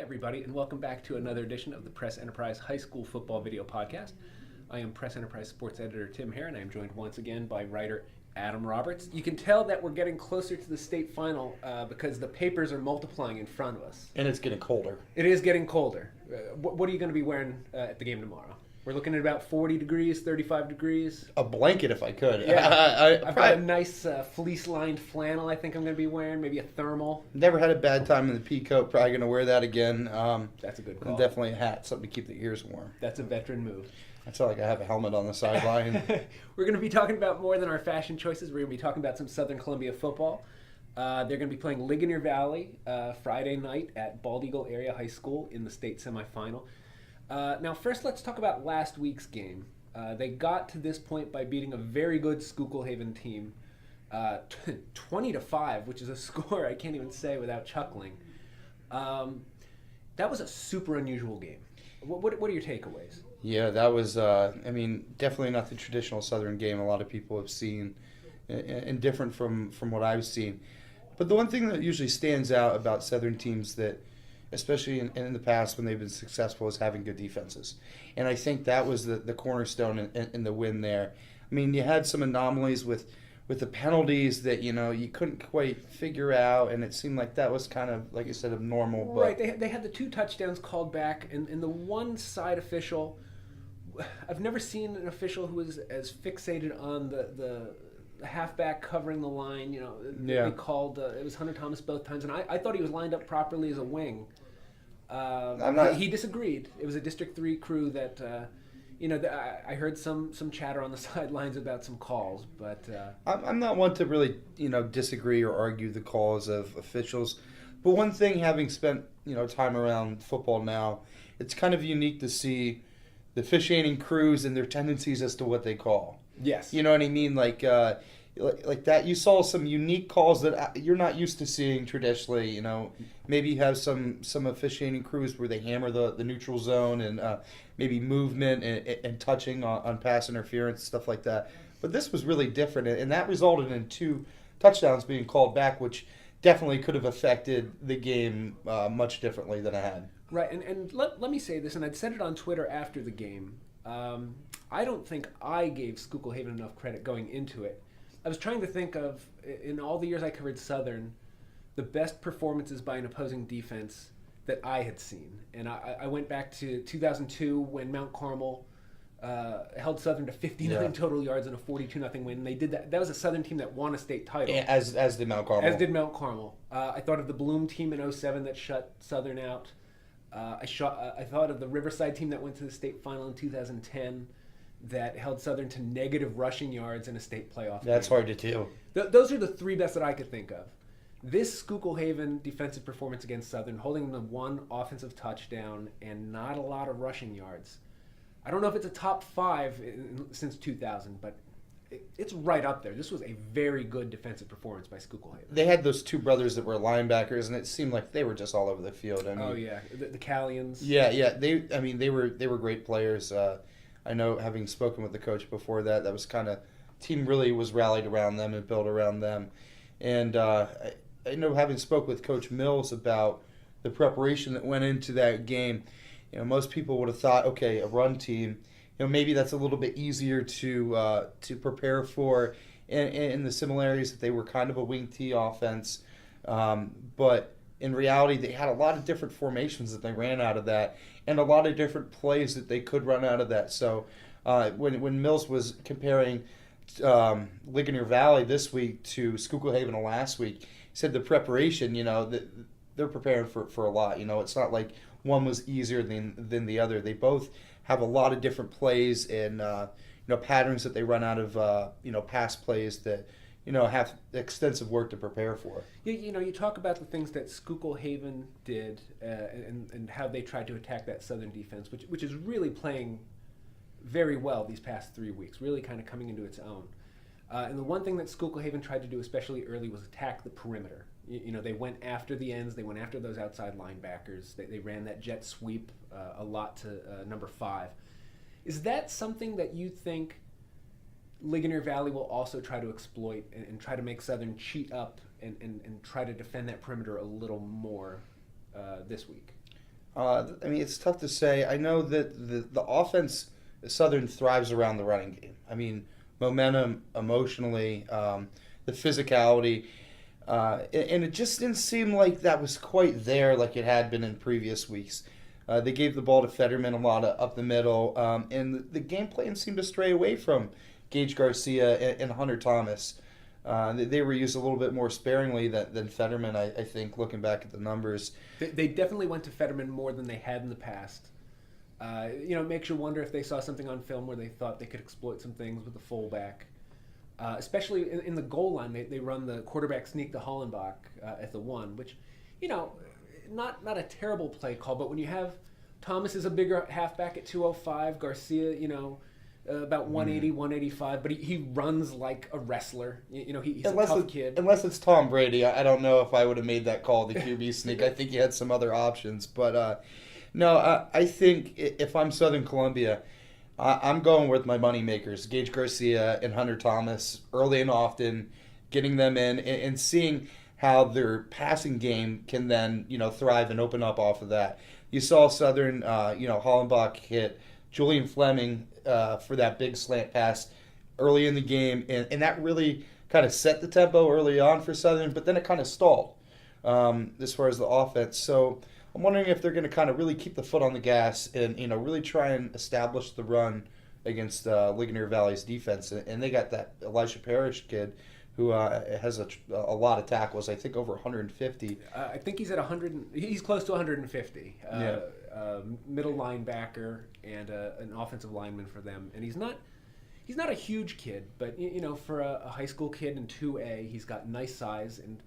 everybody, and welcome back to another edition of the Press Enterprise High School Football Video Podcast. I am Press Enterprise Sports Editor Tim Hare, and I am joined once again by writer Adam Roberts. You can tell that we're getting closer to the state final because the papers are multiplying in front of us. And it's getting colder. It is getting colder. What are you going to be wearing at the game tomorrow? We're looking at about 40 degrees, 35 degrees. A blanket if I could. Yeah, I've got a nice fleece-lined flannel I think I'm going to be wearing, maybe a thermal. Never had a bad time in the pea coat. Probably going to wear that again. That's a good call. And definitely a hat, something to keep the ears warm. That's a veteran move. I feel like I have a helmet on the sideline. We're going to be talking about more than our fashion choices. We're going to be talking about some Southern Columbia football. They're going to be playing Ligonier Valley Friday night at Bald Eagle Area High School in the state semifinal. Now, first, let's talk about last week's game. They got to this point by beating a very good Schuylkill Haven team, 20-5, which is a score I can't even say without chuckling. That was a super unusual game. What are your takeaways? Yeah, that was, definitely not the traditional Southern game a lot of people have seen, and different from what I've seen. But the one thing that usually stands out about Southern teams that, especially in the past when they've been successful, is having good defenses. And I think that was the cornerstone in the win there. I mean, you had some anomalies with the penalties that, you couldn't quite figure out, and it seemed like that was kind of, like you said, abnormal. But right, they had the 2 touchdowns called back, and the one side official, I've never seen an official who was as fixated on the halfback covering the line. They called, it was Hunter Thomas both times, and I thought he was lined up properly as a wing. He disagreed. It was a District 3 crew that, I heard some chatter on the sidelines about some calls, but... I'm not one to really, disagree or argue the calls of officials. But one thing, having spent, time around football now, it's kind of unique to see the officiating crews and their tendencies as to what they call. Yes. You know what I mean? Like that, you saw some unique calls that you're not used to seeing traditionally. Maybe you have some officiating crews where they hammer the neutral zone and maybe movement and touching on pass interference, stuff like that. But this was really different, and that resulted in 2 touchdowns being called back, which definitely could have affected the game much differently than it had. Right, and let me say this, and I'd said it on Twitter after the game. I don't think I gave Schuylkill Haven enough credit going into it. I was trying to think of, in all the years I covered Southern, the best performances by an opposing defense that I had seen. And I went back to 2002 when Mount Carmel held Southern to 59 total yards and a 42-0 win. They did that. That was a Southern team that won a state title. As did Mount Carmel. As did Mount Carmel. I thought of the Bloom team in 07 that shut Southern out. I thought of the Riverside team that went to the state final in 2010 that held Southern to negative rushing yards in a state playoff game. That's hard to do. Those are the 3 best that I could think of. This Schuylkill Haven defensive performance against Southern, holding them 1 offensive touchdown and not a lot of rushing yards. I don't know if it's a top 5 since 2000, but it's right up there. This was a very good defensive performance by Schuylkill Haven. They had those 2 brothers that were linebackers, and it seemed like they were just all over the field. The Callians. Yeah. They were great players. I know, having spoken with the coach before that was kind of, team really was rallied around them and built around them. And I know, having spoke with Coach Mills about the preparation that went into that game, most people would have thought, okay, a run team, maybe that's a little bit easier to prepare for, in the similarities that they were kind of a wing T offense. But in reality, they had a lot of different formations that they ran out of that, and a lot of different plays that they could run out of that. So when Mills was comparing Ligonier Valley this week to Schuylkill Haven last week, he said the preparation, they're preparing for a lot. It's not like one was easier than the other. They both have a lot of different plays and patterns that they run out of pass plays that have extensive work to prepare for. You talk about the things that Schuylkill Haven did and how they tried to attack that Southern defense, which is really playing very well these past 3 weeks, really kind of coming into its own. And the one thing that Schuylkill Haven tried to do, especially early, was attack the perimeter. They went after the ends. They went after those outside linebackers. They ran that jet sweep a lot to number 5. Is that something that you think Ligonier Valley will also try to exploit and try to make Southern cheat up and try to defend that perimeter a little more this week? I mean, it's tough to say. I know that the offense, Southern thrives around the running game. I mean, momentum, emotionally, the physicality, and it just didn't seem like that was quite there like it had been in previous weeks. They gave the ball to Fetterman a lot up the middle, and the game plan seemed to stray away from Gage Garcia and Hunter Thomas. They were used a little bit more sparingly than Fetterman, I think, looking back at the numbers. They definitely went to Fetterman more than they had in the past. It makes you wonder if they saw something on film where they thought they could exploit some things with the fullback. Especially in the goal line, they run the quarterback sneak to Hollenbach at the 1, which, not a terrible play call, but when you have Thomas is a bigger halfback at 205, Garcia, about 180, 185, but he runs like a wrestler. He's a tough kid. Unless it's Tom Brady, I don't know if I would have made that call, the QB sneak. I think he had some other options. But, no, I think if I'm Southern Columbia, I'm going with my moneymakers, Gage Garcia and Hunter Thomas, early and often, getting them in and seeing how their passing game can then, thrive and open up off of that. You saw Southern, Hollenbach hit Julian Fleming for that big slant pass early in the game, and that really kind of set the tempo early on for Southern, but then it kind of stalled as far as the offense. So I'm wondering if they're going to kind of really keep the foot on the gas and, really try and establish the run against Ligonier Valley's defense. And they got that Elisha Parrish kid who has a lot of tackles, I think over 150. I think he's at 100. He's close to 150. Middle linebacker and an offensive lineman for them. And he's not a huge kid, but for a high school kid in 2A, he's got nice size. And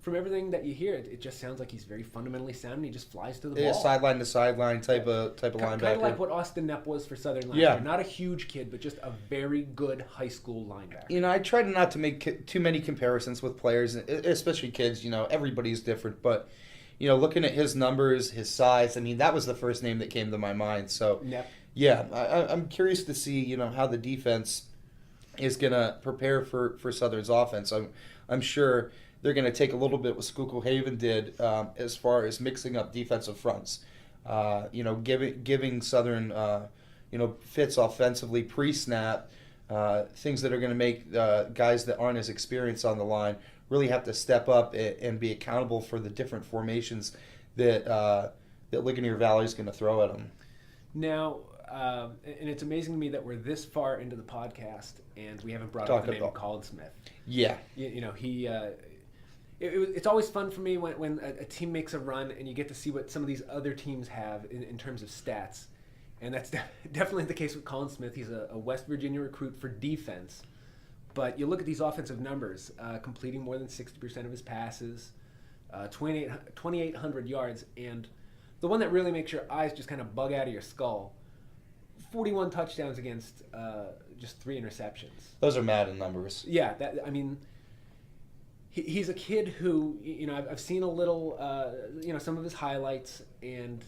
from everything that you hear, it just sounds like he's very fundamentally sound, and he just flies to the ball. Yeah, sideline to sideline type of linebacker. Kind of like what Austin Knepp was for Southern last year. Not a huge kid, but just a very good high school linebacker. I try not to make too many comparisons with players, especially kids. Everybody's different, but looking at his numbers, his size, I mean, that was the first name that came to my mind. So, Knepp. Yeah, I'm curious to see how the defense is going to prepare for Southern's offense. I'm sure they're going to take a little bit what Schuylkill Haven did as far as mixing up defensive fronts. Giving Southern fits offensively pre-snap, things that are going to make guys that aren't as experienced on the line really have to step up and be accountable for the different formations that Ligonier Valley is going to throw at them. Now, and it's amazing to me that we're this far into the podcast and we haven't brought up the name of Colin Smith. Yeah. He... It's always fun for me when a team makes a run and you get to see what some of these other teams have in terms of stats. And that's definitely the case with Colin Smith. He's a West Virginia recruit for defense. But you look at these offensive numbers, completing more than 60% of his passes, 2,800 yards, and the one that really makes your eyes just kind of bug out of your skull, 41 touchdowns against just 3 interceptions. Those are Madden numbers. Yeah, he's a kid who, I've seen a little, some of his highlights and,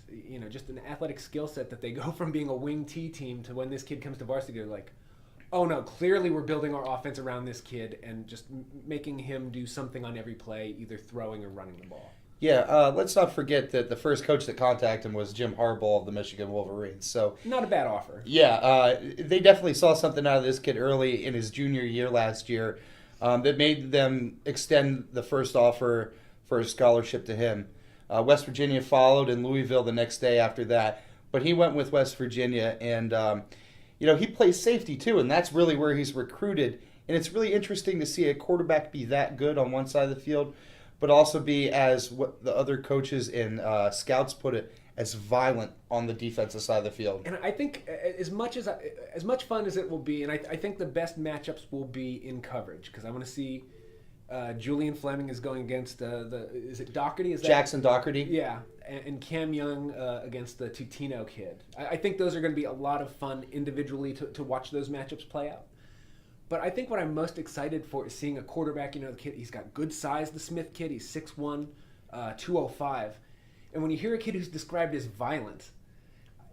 just an athletic skill set that they go from being a wing T team to when this kid comes to varsity, they're like, oh no, clearly we're building our offense around this kid and just making him do something on every play, either throwing or running the ball. Yeah, let's not forget that the first coach that contacted him was Jim Harbaugh of the Michigan Wolverines. So not a bad offer. Yeah, they definitely saw something out of this kid early in his junior year last year. That made them extend the first offer for a scholarship to him. West Virginia followed, and Louisville the next day after that. But he went with West Virginia, and he plays safety too, and that's really where he's recruited. And it's really interesting to see a quarterback be that good on one side of the field, but also be, as what the other coaches and scouts put it, as violent on the defensive side of the field. And I think as much fun as it will be, and I think the best matchups will be in coverage, because I want to see Julian Fleming is going against is it Doherty? Jackson Doherty? Yeah, and Cam Young against the Tutino kid. I think those are going to be a lot of fun individually to watch those matchups play out. But I think what I'm most excited for is seeing a quarterback, the kid, he's got good size, the Smith kid, he's 6'1", 205. And when you hear a kid who's described as violent,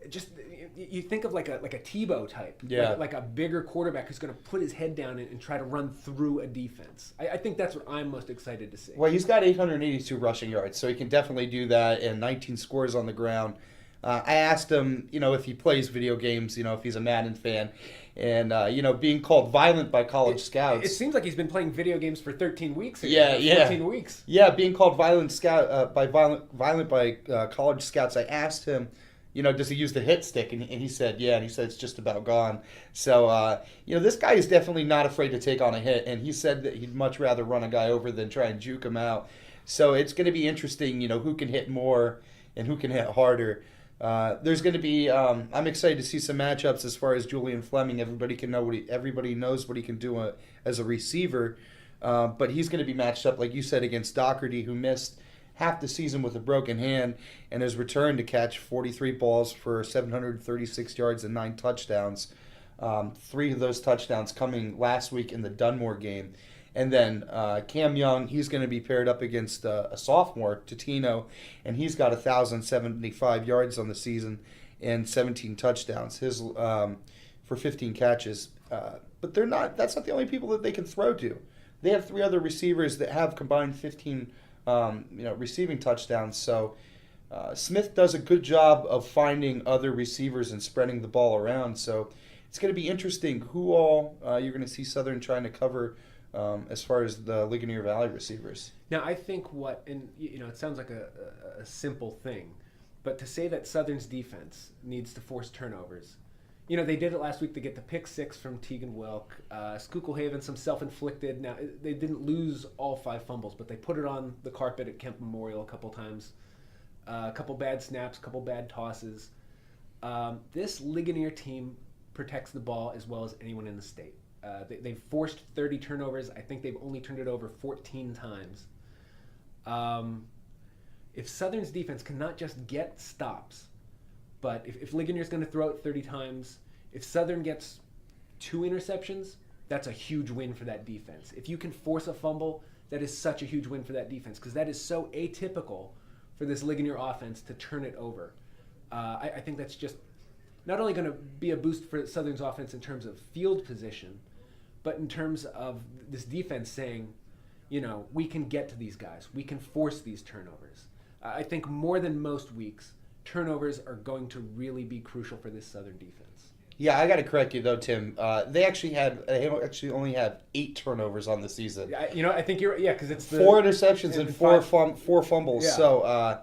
just you think of like a Tebow type, Yeah. like a bigger quarterback who's going to put his head down and try to run through a defense. I think that's what I'm most excited to see. Well, he's got 882 rushing yards, so he can definitely do that, and 19 scores on the ground. I asked him, if he plays video games, if he's a Madden fan, and being called violent by college scouts. It seems like he's been playing video games for 13 weeks. Yeah, 14 weeks. Yeah, being called violent by college scouts. I asked him, does he use the hit stick? And he said, yeah, and he said it's just about gone. So, this guy is definitely not afraid to take on a hit, and he said that he'd much rather run a guy over than try and juke him out. So it's going to be interesting, who can hit more and who can hit harder. There's going to be. I'm excited to see some matchups as far as Julian Fleming. Everybody knows what he can do as a receiver, but he's going to be matched up, like you said, against Doherty, who missed half the season with a broken hand and has returned to catch 43 balls for 736 yards and 9 touchdowns. 3 of those touchdowns coming last week in the Dunmore game. And then Cam Young, he's going to be paired up against a sophomore, Totino, and he's got 1,075 yards on the season and 17 touchdowns. His for 15 catches. But that's not the only people that they can throw to. They have 3 other receivers that have combined 15 receiving touchdowns. So Smith does a good job of finding other receivers and spreading the ball around. So it's going to be interesting who all you're going to see Southern trying to cover as far as the Ligonier Valley receivers. Now, I think it sounds like a simple thing, but to say that Southern's defense needs to force turnovers, they did it last week to get the pick 6 from Teagan Wilk. Schuylkill Haven, some self-inflicted. Now, they didn't lose all 5 fumbles, but they put it on the carpet at Kemp Memorial a couple times. A couple bad snaps, a couple bad tosses. This Ligonier team protects the ball as well as anyone in the state. They've forced 30 turnovers. I think they've only turned it over 14 times. If Southern's defense cannot just get stops, but if Ligonier's going to throw it 30 times, if Southern gets 2 interceptions, that's a huge win for that defense. If you can force a fumble, that is such a huge win for that defense because that is so atypical for this Ligonier offense to turn it over. I think that's just not only going to be a boost for Southern's offense in terms of field position, but in terms of this defense saying, we can get to these guys. We can force these turnovers. I think more than most weeks, turnovers are going to really be crucial for this Southern defense. Yeah, I got to correct you though, Tim. They actually only have 8 turnovers on the season. I think because it's 4 interceptions and 4 fumbles. Yeah. So,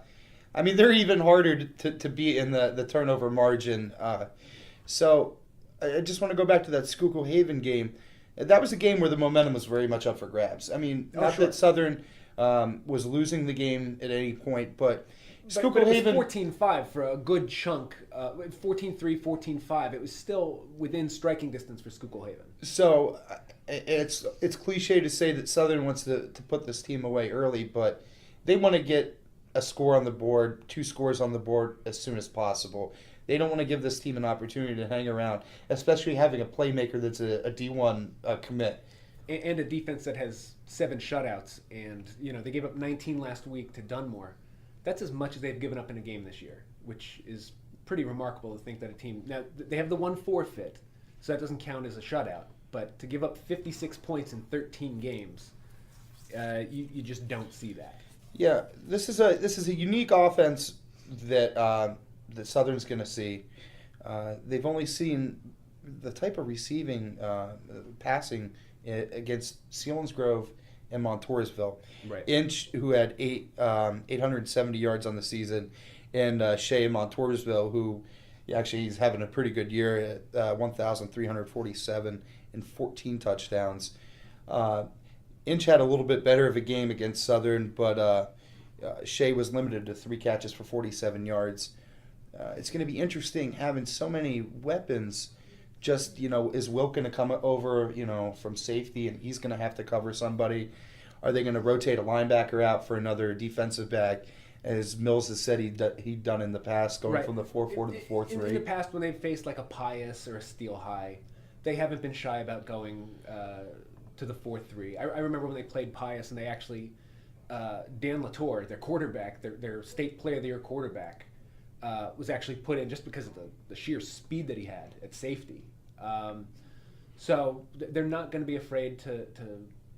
they're even harder to beat in the turnover margin. So, I just want to go back to that Schuylkill Haven game. That was a game where the momentum was very much up for grabs. That Southern was losing the game at any point, but Schuylkill Haven 14-5 for a good chunk. 14-3, 14-5. It was still within striking distance for Schuylkill Haven. So it's cliche to say that Southern wants to put this team away early, but they want to get a score on the board, 2 scores on the board as soon as possible. They don't want to give this team an opportunity to hang around, especially having a playmaker that's a D1 commit. And a defense that has 7 shutouts, and they gave up 19 last week to Dunmore. That's as much as they've given up in a game this year, which is pretty remarkable to think that a team... Now, they have the 1 forfeit, so that doesn't count as a shutout, but to give up 56 points in 13 games, you just don't see that. Yeah, this is a unique offense that Southern's going to see. They've only seen the type of receiving, passing against Selinsgrove and Montoursville. Right. Inch, who had 870 yards on the season, and Shea Montoursville, who actually he's having a pretty good year at 1,347 and 14 touchdowns. Inch had a little bit better of a game against Southern, but Shea was limited to 3 catches for 47 yards. It's going to be interesting having so many weapons. Just, is Wilk going to come over, from safety and he's going to have to cover somebody? Are they going to rotate a linebacker out for another defensive back, as Mills has said he'd done in the past, going from the 4-4 to the 4-3? In the past, when they've faced like a Pius or a Steel High, they haven't been shy about going to the 4-3. I remember when they played Pius and they actually, Dan Latour, their quarterback, their state player of the year quarterback, was actually put in just because of the sheer speed that he had at safety. So they're not going to be afraid to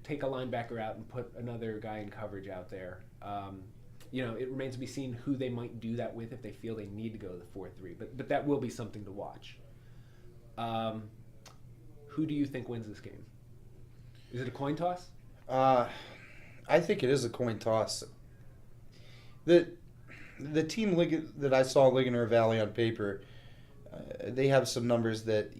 take a linebacker out and put another guy in coverage out there. It remains to be seen who they might do that with if they feel they need to go to the 4-3. But that will be something to watch. Who do you think wins this game? Is it a coin toss? I think it is a coin toss. The team that I saw, Ligonier Valley on paper, they have some numbers that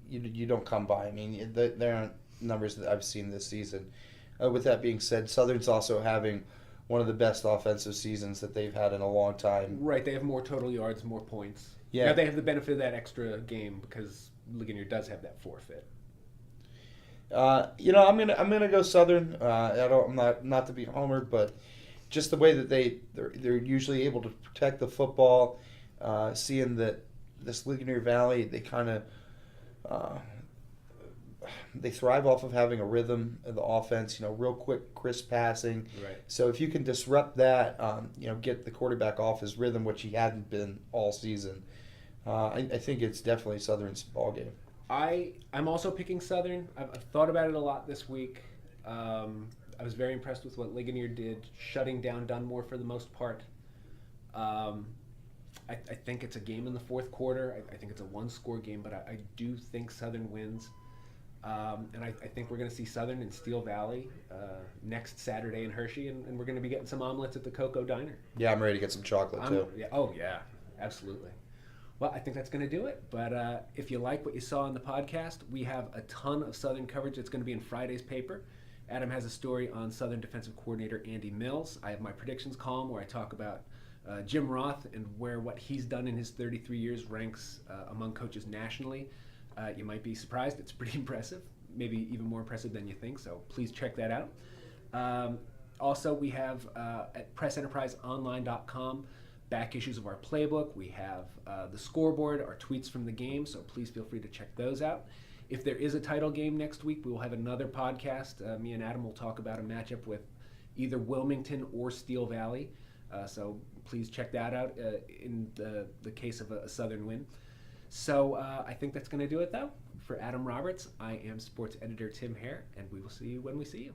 you don't come by. I mean, there aren't numbers that I've seen this season. With that being said, Southern's also having one of the best offensive seasons that they've had in a long time. Right, they have more total yards, more points. Yeah, now they have the benefit of that extra game because Ligonier does have that forfeit. I'm gonna go Southern. I'm not to be homer, but just the way that they're usually able to protect the football, seeing that this Ligonier Valley, they kind of they thrive off of having a rhythm in the offense. Real quick, crisp passing. Right. So if you can disrupt that, get the quarterback off his rhythm, which he hadn't been all season, I think it's definitely Southern's ball game. I'm also picking Southern. I've thought about it a lot this week. I was very impressed with what Ligonier did, shutting down Dunmore for the most part. I think it's a game in the fourth quarter. I think it's a one-score game, but I do think Southern wins. And I think we're going to see Southern in Steel Valley next Saturday in Hershey, and we're going to be getting some omelets at the Cocoa Diner. Yeah, I'm ready to get some chocolate, too. Yeah, oh, yeah, absolutely. Well, I think that's going to do it. But if you like what you saw on the podcast, we have a ton of Southern coverage that's going to be in Friday's paper. Adam has a story on Southern defensive coordinator Andy Mills. I have my predictions column where I talk about Jim Roth and where what he's done in his 33 years ranks among coaches nationally. You might be surprised. It's pretty impressive, maybe even more impressive than you think, so please check that out. Also, we have at pressenterpriseonline.com back issues of our playbook. We have the scoreboard, our tweets from the game, so please feel free to check those out. If there is a title game next week, we will have another podcast. Me and Adam will talk about a matchup with either Wilmington or Steel Valley, so please check that out in the case of a Southern win. So I think that's going to do it, though. For Adam Roberts, I am sports editor Tim Hare, and we will see you when we see you.